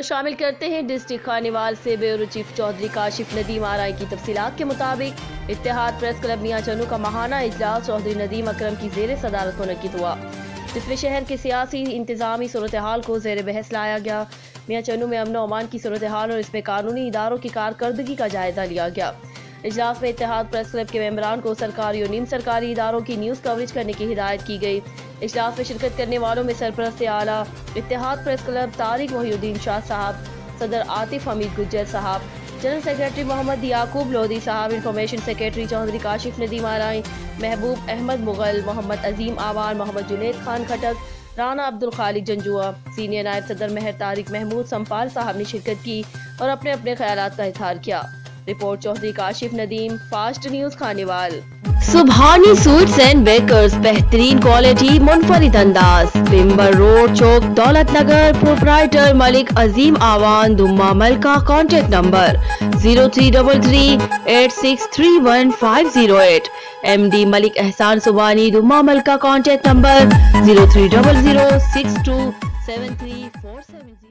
शामिल करते हैं डिस्ट्रिक्ट खानेवाल से ब्यूरो चीफ चौहदरी काशिफ नीम आरआई की तफसीलात के मुताबिक इत्तेहाद प्रेस क्लब मियां चन्नू का माहाना इजलास चौहदरी नीम अकरम की जेर सदारत मुनक़िद हुआ, जिसमें शहर के सियासी इंतजामी सूरत हाल को जेर बहस लाया गया। मियां चन्नू में अमन अमान की सूरत हाल और इसमें कानूनी इदारों की कारकर्दगी का जायजा लिया गया। इजलास में इत्तेहाद प्रेस क्लब के मेंबरान को सरकारी और नीम सरकारी इदारों की न्यूज़ कवरेज करने की हिदायत की गई। इजलास में शिरकत करने वालों में सरपरस्त आला इत्तेहाद प्रेस क्लब तारिक मोहिउद्दीन शाह साहब, सदर आतिफ हमीद गुज्जर साहब, जनरल सेक्रेटरी मोहम्मद याकूब लोधी साहब, इंफॉर्मेशन सेक्रेटरी चौहदरी काशिफ नीम आरआई, महबूब अहमद मुगल, मोहम्मद अजीम आवार, मोहम्मद जुनेद खान खटक, राना अब्दुल खालिक जंजुआ, सीनियर नायब सदर महर तारिक महमूद संपाल साहब ने शिरकत की और अपने अपने ख्यालात का इजहार किया। Report Chaudhry Kashif Naeem, Fast News Khanewal. Subhani sweets and bakers, बेहतरीन क्वालिटी, मुनफरिद अंदाज, पिम्बर रोड, चौक, दौलत नगर। प्रोप्राइटर मलिक अजीम आवान, दुम्मा मलका। Contact number 0333863158। MD मलिक एहसान सुबानी, दुम्मा मलका। Contact number 0300627347।